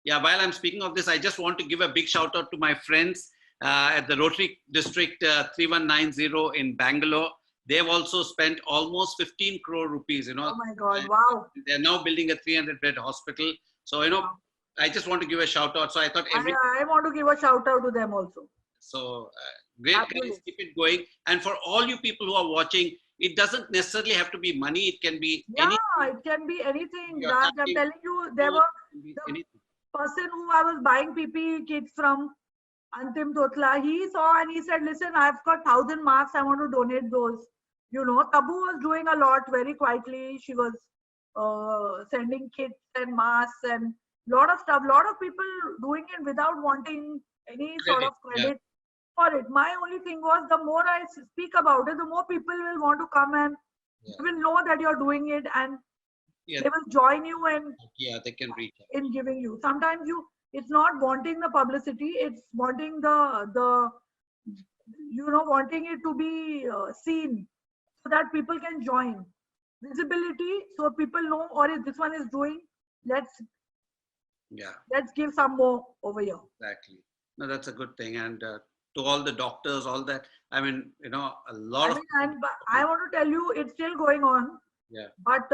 Yeah, while I'm speaking of this, I just want to give a big shout out to my friends at the Rotary District 3190 in Bangalore. They've also spent almost 15 crore rupees, you know. Oh my God. Wow. They're now building a 300-bed hospital. So, you know, Wow. I just want to give a shout out. So I thought I want to give a shout out to them also. So great, Absolutely. guys, keep it going. And for all you people who are watching, it doesn't necessarily have to be money. It can be Yeah, anything. it can be anything. You're Raj, I'm happy. telling you, there were the Anything. person who I was buying PPE kits from, Antim Totla, he saw and he said, listen, I've got 1,000 masks. I want to donate those. You know, Tabu was doing a lot very quietly. She was sending kits and masks and lot of stuff. Lot of people doing it without wanting any sort of credit for it. My only thing was, the more I speak about it, the more people will want to come and they will know that you're doing it, and they will join you They can reach out. in giving you. Sometimes it's not wanting the publicity, it's wanting the wanting it to be seen so that people can join. Visibility, so people know, or if this one is doing, let's give some more over here. Exactly. No, that's a good thing. And to all the doctors, all that, I mean, you know, a lot of. I want to tell you, it's still going on. Yeah. But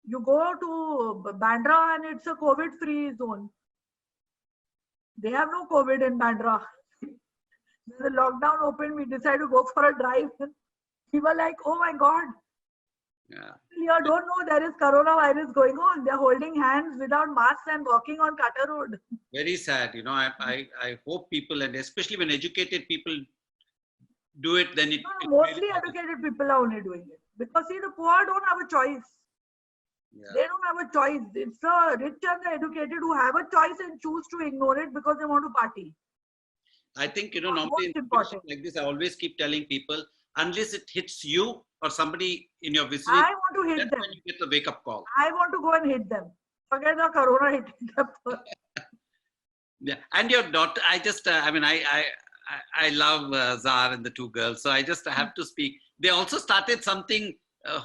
you go to Bandra and it's a COVID-free zone. They have no COVID in Bandra. When the lockdown opened, we decided to go for a drive. We were like, oh my God. Yeah. You don't know there is coronavirus going on. They're holding hands without masks and walking on Cutter Road. Very sad. You know, I hope people, and especially when educated people do it, then it. Mostly educated people are only doing it. Because see, the poor don't have a choice. Yeah. They don't have a choice. It's the rich and the educated who have a choice and choose to ignore it because they want to party. I think, you know, normally in situations like this, I always keep telling people, unless it hits you or somebody in your vicinity, I want to hit them. When you get the wake-up call. I want to go and hit them. Forget the corona hitting them. Yeah, and your daughter, I just, I mean, I love Zar and the two girls, so I just have to speak. They also started something. Okay,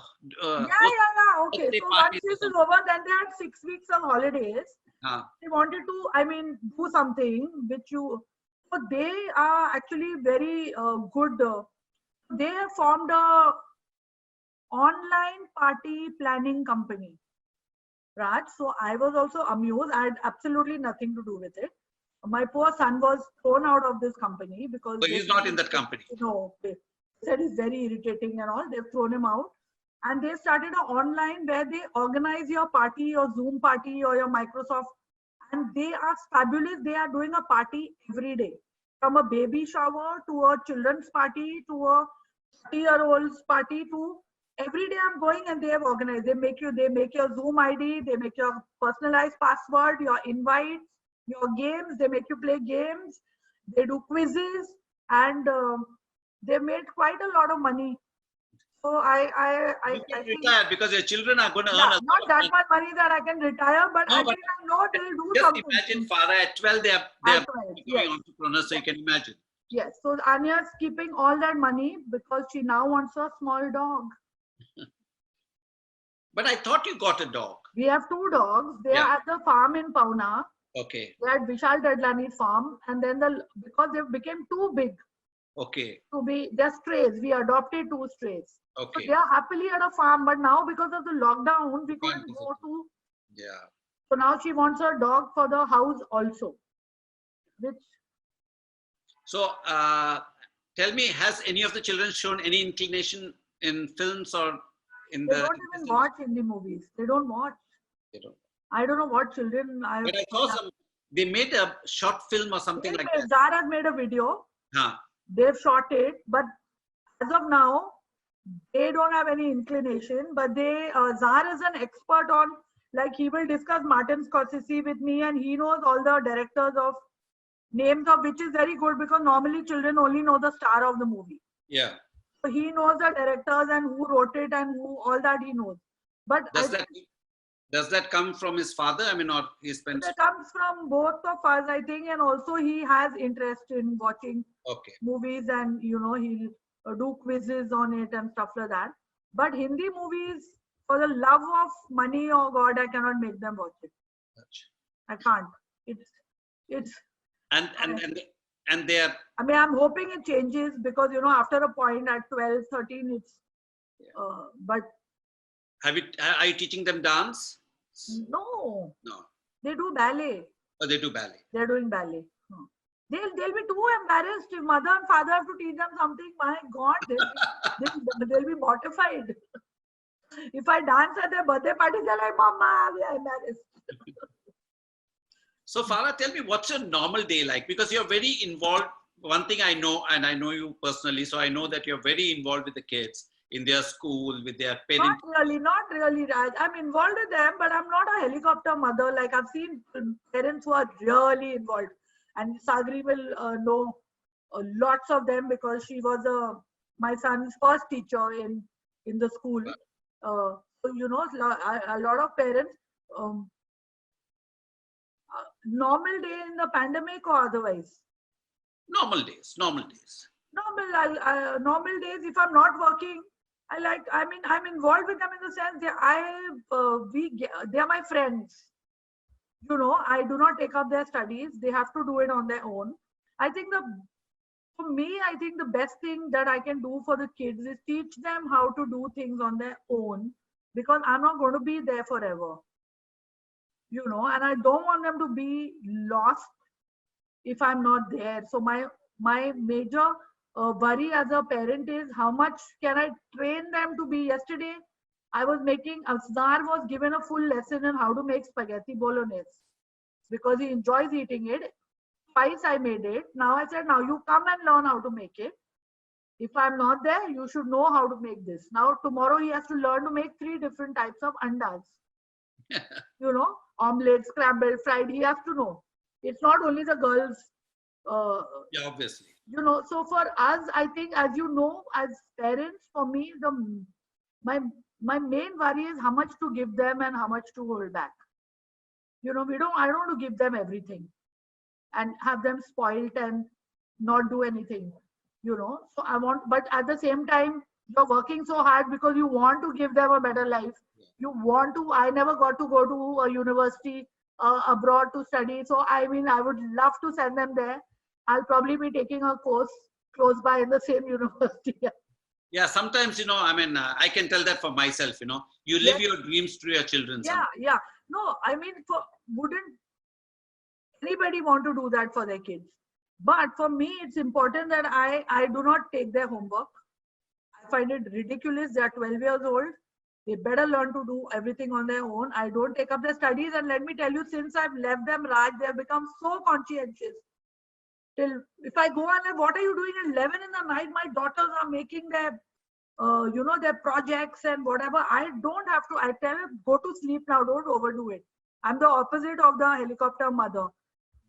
so once this is over, then they had 6 weeks of holidays. They wanted to, I mean, do something which so they are actually very good. They have formed a online party planning company, Raj. So I was also amused. I had absolutely nothing to do with it. My poor son was thrown out of this company because he's not in that company. No, they said he's very irritating and all. They've thrown him out. And they started an online where they organize your party, your Zoom party or your Microsoft. And they are fabulous. They are doing a party every day. From a baby shower to a children's party to a 30-year-old's party to every day I'm going and they have organized. They make your Zoom ID, they make your personalized password, your invites, your games, they make you play games, they do quizzes, and they made quite a lot of money. So I retire because your children are going to earn not that much money that I can retire, but I think I know they'll do just something. Just imagine, Farah, at 12 they are becoming entrepreneurs, so you can imagine. Yes, so Anya's keeping all that money because she now wants a small dog. But I thought you got a dog. We have 2 dogs. They are at the farm in Pauna. Okay. They are at Vishal Dadlani's farm, and then because they became too big. Okay. They're strays. We adopted 2 strays. Okay. So they are happily at a farm, but now because of the lockdown, we couldn't go to. Yeah. So now she wants a dog for the house also. So tell me, has any of the children shown any inclination in films or in They don't even watch Hindi movies. They don't watch. They don't. I don't know what children. But I saw they made a short film or something like that. Zara has made a video. Huh. They've shot it, but as of now, they don't have any inclination, but they, Zahar is an expert on, like he will discuss Martin Scorsese with me and he knows all the directors of names of which is very good because normally children only know the star of the movie. Yeah. So he knows the directors and who wrote it and who, all that he knows. But Does that come from his father? I mean, or he spends. It comes from both of us, I think, and also he has interest in watching movies and he'll do quizzes on it and stuff like that. But Hindi movies, for the love of money, oh God, I cannot make them watch it. I can't. It's and they are. I mean, I'm hoping it changes because after a point at 12, 13, it's. But. Are you teaching them dance? No. No. They do ballet. Oh, they do ballet. They're doing ballet. They'll be too embarrassed if mother and father have to teach them something. My God, they'll be mortified. If I dance at their birthday party, they're like, Mama, we are embarrassed. So Farah, tell me, what's your normal day like? Because you're very involved. One thing I know, and I know you personally, so I know that you're very involved with the kids in their school, with their parents. Not really, Raj. I'm involved with them, but I'm not a helicopter mother. Like I've seen parents who are really involved. And Sagri will know lots of them because she was my son's first teacher in the school. So, a lot of parents, normal day in the pandemic or otherwise? Normal days. Normal days, if I'm not working, I'm involved with them in the sense that they are my friends. I do not take up their studies. They have to do it on their own. I think for me, the best thing that I can do for the kids is teach them how to do things on their own because I'm not going to be there forever. And I don't want them to be lost if I'm not there. So my major worry as a parent is how much can I train them to be. Yesterday, Azhar was given a full lesson on how to make spaghetti bolognese because he enjoys eating it. Twice I made it. Now I said, now you come and learn how to make it. If I'm not there, you should know how to make this. Now tomorrow he has to learn to make 3 different types of andas. Omelette, scrambled, fried. He has to know. It's not only the girls. Yeah, obviously. So for us, I think, as as parents, for me, my main worry is how much to give them and how much to hold back. I don't want to give them everything and have them spoiled and not do anything. So I want, but at the same time, you're working so hard because you want to give them a better life. I never got to go to a university abroad to study. So I would love to send them there. I'll probably be taking a course close by in the same university. Yeah, sometimes, I can tell that for myself, you live your dreams to your children. Yeah. No, wouldn't anybody want to do that for their kids? But for me, it's important that I do not take their homework. I find it ridiculous. They are 12 years old. They better learn to do everything on their own. I don't take up their studies. And let me tell you, since I've left them, Raj, they have become so conscientious. If I go and what are you doing at 11 in the night? My daughters are making their, their projects and whatever. I don't have to. I tell them, go to sleep now. Don't overdo it. I'm the opposite of the helicopter mother.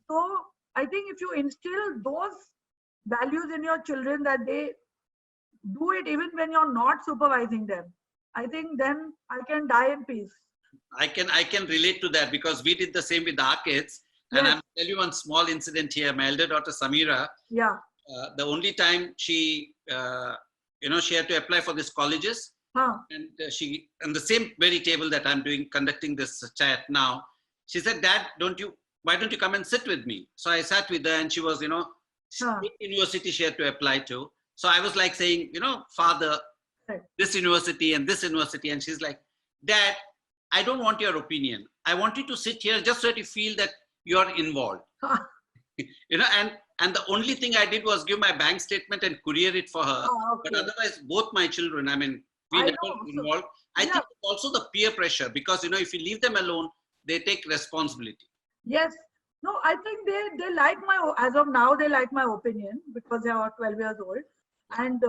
So I think if you instill those values in your children that they do it even when you're not supervising them, I think then I can die in peace. I can relate to that because we did the same with our kids. And I'll tell you one small incident here. My elder daughter, Samira, the only time she had to apply for these colleges. And she, on the same very table that I'm conducting this chat now, she said, Dad, why don't you come and sit with me? So I sat with her and she was, university she had to apply to. So I was like saying, Father, this university and this university. And she's like, Dad, I don't want your opinion. I want you to sit here just so that you feel that you're involved. And the only thing I did was give my bank statement and courier it for her. But otherwise, both my children, we never involved. I think it's also the peer pressure because, if you leave them alone, they take responsibility. Yes. No, I think they like as of now, they like my opinion because they are 12 years old. And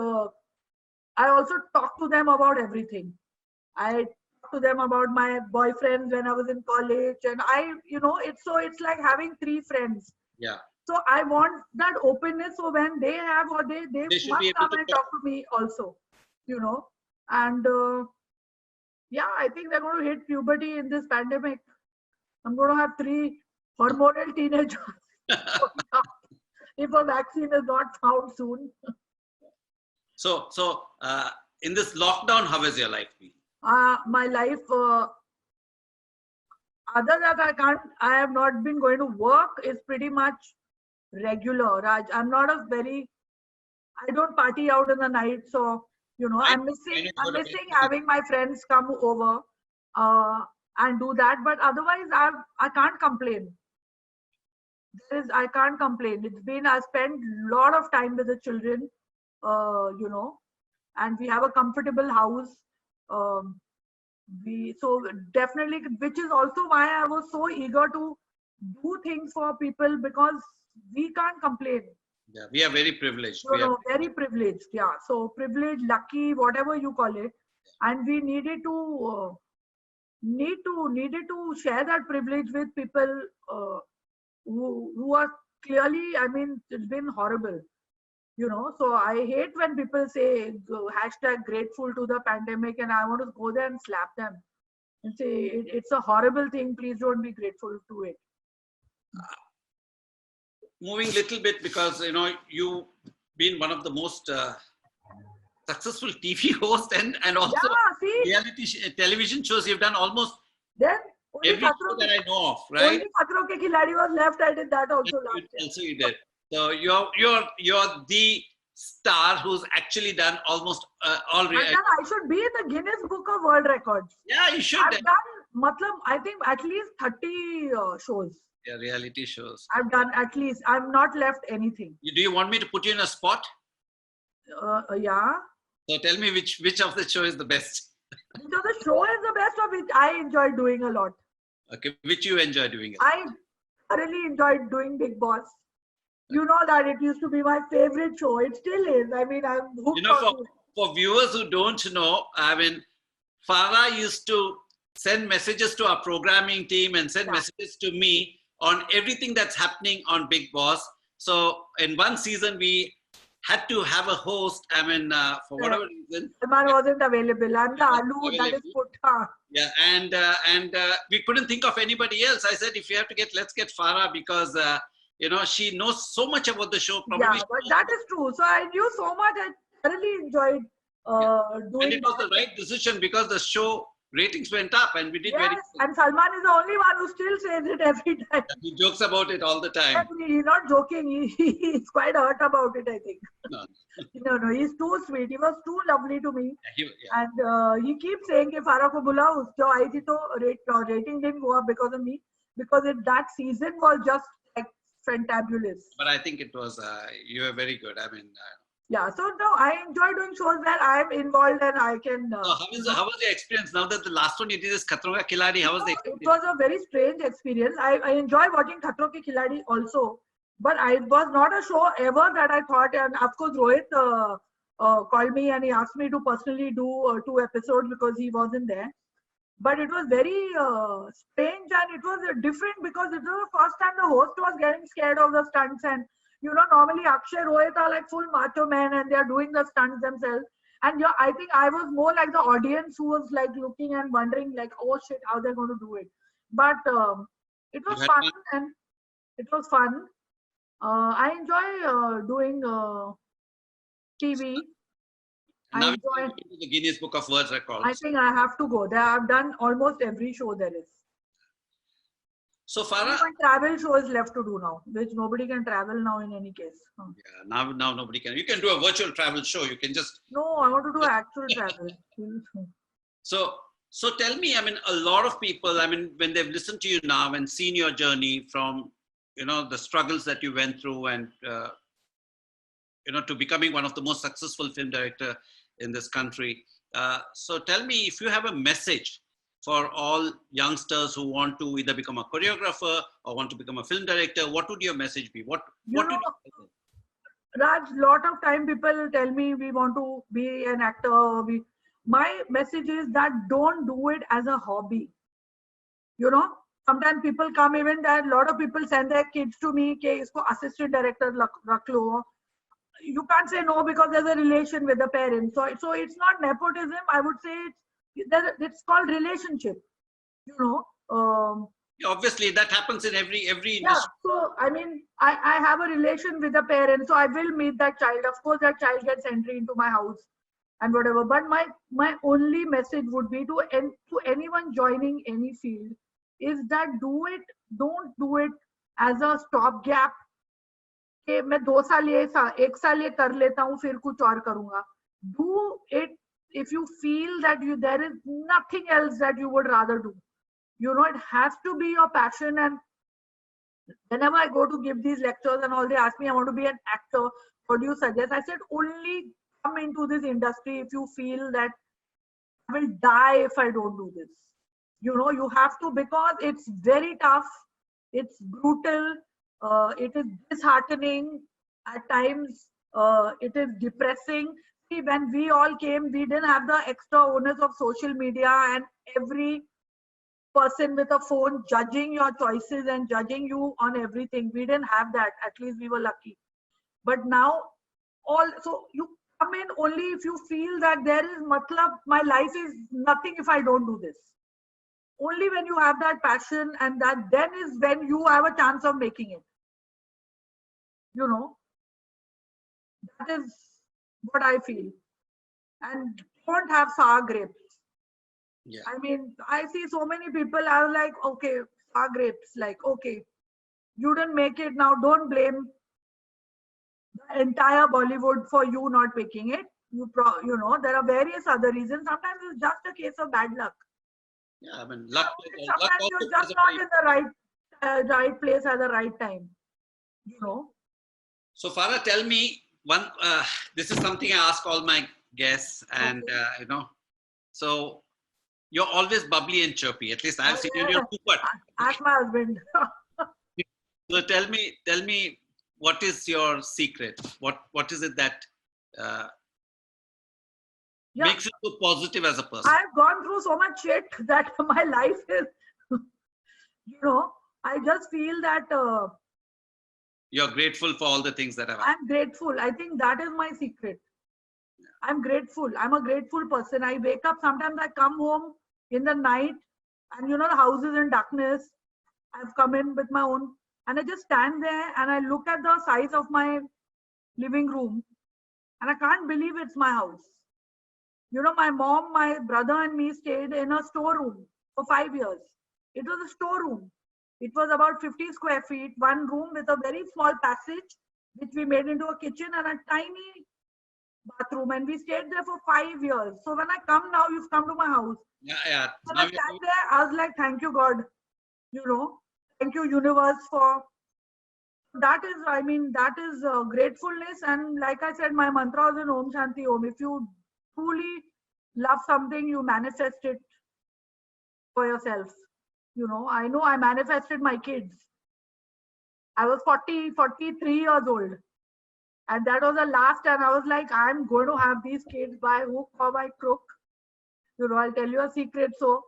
I also talk to them about everything. I talk to them about my boyfriends when I was in college, and it's like having three friends. Yeah. So I want that openness. So when they have, or they They should be must able come to and talk. talk to me also, And yeah, I think they're going to hit puberty in this pandemic. I'm going to have three hormonal teenagers if a vaccine is not found soon. So in this lockdown, how has your life been? My life, other than I have not been going to work, is pretty much regular, Raj. I don't party out in the night, so I I'm know you I'm go to bed missing early. having my friends come over and do that. But otherwise, I can't complain. I can't complain. I spent a lot of time with the children, and we have a comfortable house. Um, so definitely, which is also why I was so eager to do things for people, because we can't complain. Yeah, we are very privileged. Very privileged. Yeah. So privileged, lucky, whatever you call it, and we needed to share that privilege with people who are clearly. I mean, it's been horrible. So I hate when people say hashtag grateful to the pandemic, and I want to go there and slap them and say it's a horrible thing. Please don't be grateful to it. Moving little bit, because you've been one of the most successful TV hosts and also Yeah, see, reality television shows. You've done almost then only every show that I know of, right? Only Khatron Ke Khiladi was left. I did that also And last year. also you did. So you're the star who's actually done almost all. I should be in the Guinness Book of World Records. Yeah, you should. I've done, I think at least 30 shows. Yeah, reality shows. I've done at least. I've not left anything. Do you want me to put you in a spot? Yeah. So tell me which of the show is the best. So the show is the best, of which I enjoy doing a lot. Okay, which you enjoy doing? I thoroughly enjoyed doing Bigg Boss. You know that it used to be my favorite show. It still is. I mean, I'm hooked on it. For viewers who don't know, I mean, Farah used to send messages to our programming team and send messages to me on everything that's happening on Bigg Boss. So in one season, we had to have a host. I mean, for whatever reason, Salman wasn't available. I'm the aloo that is put. Yeah, and we couldn't think of anybody else. I said, if you have to let's get Farah, because she knows so much about the show. Probably. Yeah, but that is true. So I knew so much. I thoroughly enjoyed doing. And it was the right decision, because the show ratings went up, and we did very well. And Salman is the only one who still says it every time. He jokes about it all the time. He's not joking. He's quite hurt about it, I think. No. No, he's too sweet. He was too lovely to me. Yeah. And he keeps saying, if Farah ko bulao, jo aayi thi to rating didn't go up because of me. Because that season was just like fantabulous. But I think it was, you were very good. I mean... yeah, so no, I enjoy doing shows where I'm involved and I can... So how was your experience now that the last one you did is Khatron Ka Khiladi? How was the experience? It was a very strange experience. I enjoy watching Khatron Ke Khiladi also. But it was not a show ever that I thought, and of course Rohit called me and he asked me to personally do 2 episodes because he wasn't there. But it was very strange, and it was different because it was the first time the host was getting scared of the stunts. And normally Akshay, Rohit are like full macho men and they are doing the stunts themselves. And I think I was more like the audience who was like looking and wondering like, oh shit, how they're going to do it. But it was fun, and it was fun. I enjoy doing TV. Now you're to the Guinness Book of World Records. I think I have to go there. I've done almost every show there is. So Farah, one travel show is left to do now, which nobody can travel now in any case. Yeah, now nobody can. You can do a virtual travel show. You can just... No, I want to do actual travel. So tell me, I mean, a lot of people, I mean, when they've listened to you now and seen your journey from, the struggles that you went through and, to becoming one of the most successful film director in this country. So tell me, if you have a message for all youngsters who want to either become a choreographer or want to become a film director, what would your message be? Raj, lot of time people tell me we want to be an actor. My message is that don't do it as a hobby. You know, sometimes people come, even that lot of people send their kids to me, ke isko assistant director rakh lo. You can't say no because there's a relation with the parents. So it's not nepotism. I would say it's called relationship. You know. Obviously, that happens in every Yeah, industry. so I mean, I have a relation with the parent, so I will meet that child. Of course, that child gets entry into my house and whatever. But my only message would be to anyone joining any field is that don't do it as a stopgap. कि मैं 2 साल ये 1 साल ये कर लेता हूँ फिर कुछ और करूँगा. Do it if you feel that there is nothing else that you would rather do. You know, it has to be your passion. And whenever I go to give these lectures and all, they ask me, I want to be an actor. What do you suggest? I said, only come into this industry if you feel that I will die if I don't do this. You know, you have to, because it's very tough. It's brutal. It is disheartening at times. It is depressing. See, when we all came, we didn't have the extra onus of social media and every person with a phone judging your choices and judging you on everything. We didn't have that. At least we were lucky. But now, so you come in only if you feel that there is matlab, my life is nothing if I don't do this. Only when you have that passion, and that then is when you have a chance of making it. You know, that is what I feel. And don't have sour grapes. Yeah. I mean, I see so many people are like, okay, sour grapes, like, okay, you didn't make it, now don't blame the entire Bollywood for you not making it. You know, there are various other reasons. Sometimes it's just a case of bad luck. Yeah, I mean, luck. Sometimes luck you're just not in the right place at the right time. You know. So Farah, tell me one. This is something I ask all my guests, and Okay. you know, so you're always bubbly and chirpy. At least I've seen you in your Cooper. Ask my husband. So tell me, what is your secret? What is it that makes you so positive as a person? I've gone through so much shit that my life is, you know, I just feel that you're grateful for all the things that have happened. I'm grateful. I think that is my secret. I'm grateful. I'm a grateful person. I wake up, sometimes I come home in the night and you know, the house is in darkness. I've come in with my own, and I just stand there and I look at the size of my living room and I can't believe it's my house. You know, my mom, my brother and me stayed in a storeroom for 5 years. It was a storeroom. It was about 50 square feet, one room with a very small passage, which we made into a kitchen and a tiny bathroom. And we stayed there for 5 years. So when I come now, you've come to my house. Yeah. When I stand there, I was like, thank you, God. You know, thank you, universe, for that is, I mean, that is gratefulness. And like I said, my mantra was in Om Shanti Om. If you truly love something, you manifest it for yourself. You know I manifested my kids. I was 43 years old. And that was the last time I was like, I'm going to have these kids by hook or by crook. You know, I'll tell you a secret. So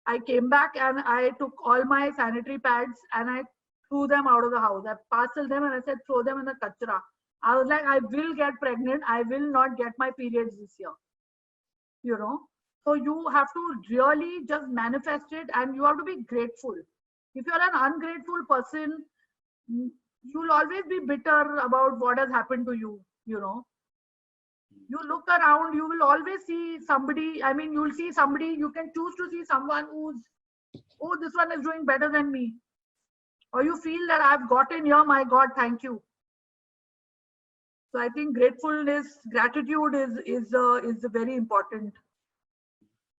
I came back and I took all my sanitary pads and I threw them out of the house. I parceled them and I said, throw them in the kachra. I was like, I will get pregnant. I will not get my periods this year. You know, so you have to really just manifest it and you have to be grateful. If you're an ungrateful person, you'll always be bitter about what has happened to you. You know, you look around, you will always see somebody. I mean, you'll see somebody, you can choose to see someone who's, oh, this one is doing better than me. Or you feel that I've gotten here, my God, thank you. So I think gratitude is a very important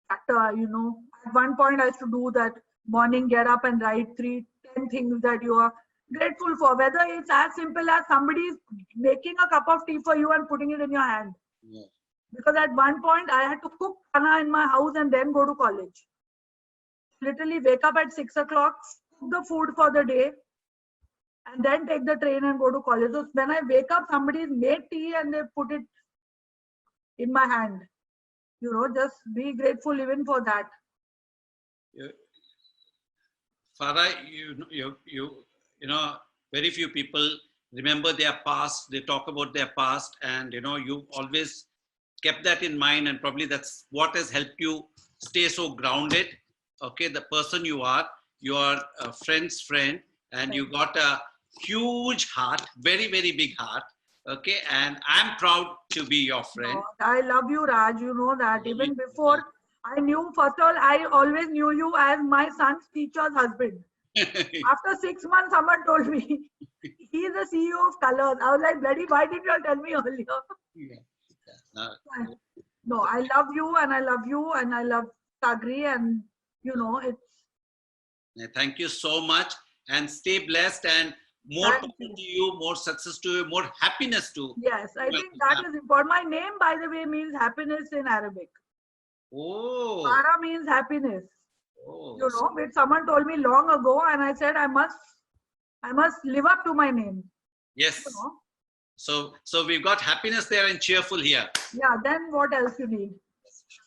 factor. You know, at one point I used to do that morning, get up and write 10 things that you are grateful for. Whether it's as simple as somebody is making a cup of tea for you and putting it in your hand. Yeah. Because at one point I had to cook khana in my house and then go to college. Literally wake up at 6 o'clock, cook the food for the day, and then take the train and go to college. So when I wake up, somebody's made tea and they put it in my hand. You know, just be grateful even for that. Farah, you know, very few people remember their past. They talk about their past, and you know, you always kept that in mind, and probably that's what has helped you stay so grounded. Okay, the person you are a friend's friend, and you got a huge heart, very, very big heart. Okay, and I'm proud to be your friend. No, I love you, Raj. You know that. Even before I knew, first of all, I always knew you as my son's teacher's husband. After 6 months, someone told me he's the CEO of Colors. I was like, bloody, why didn't you tell me earlier? No, I love you and I love you and I love Sagri, and you know, it's. Thank you so much, and stay blessed, and more power to you, more success to you, more happiness to. Yes, I think that is important. My name, by the way, means happiness in Arabic. Oh. Farah means happiness. Oh. You know, which someone told me long ago, and I said I must live up to my name. Yes. You know? So we've got happiness there and cheerful here. Yeah. Then what else you need?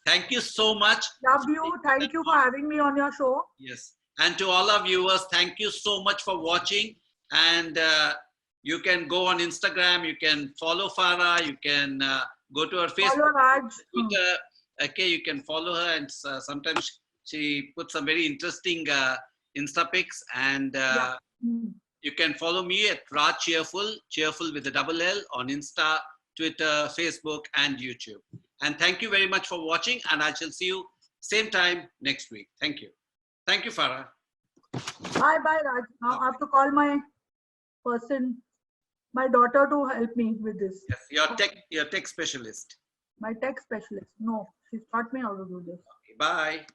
Thank you so much. Love you. Thank you for having me on your show. Yes. And to all our viewers, thank you so much for watching. And you can go on Instagram. You can follow Farah. You can go to her Facebook. Follow Raj. Twitter. Okay, you can follow her, and sometimes she puts some very interesting Insta pics. And you can follow me at Raj Cheerful, Cheerful with a double L, on Insta, Twitter, Facebook, and YouTube. And thank you very much for watching, and I shall see you same time next week. Thank you. Thank you, Farah. Bye, Raj. Now I have to call my person, my daughter, to help me with this. Yes, your tech specialist. My tech specialist. No, she's taught me how to do this. Okay, bye.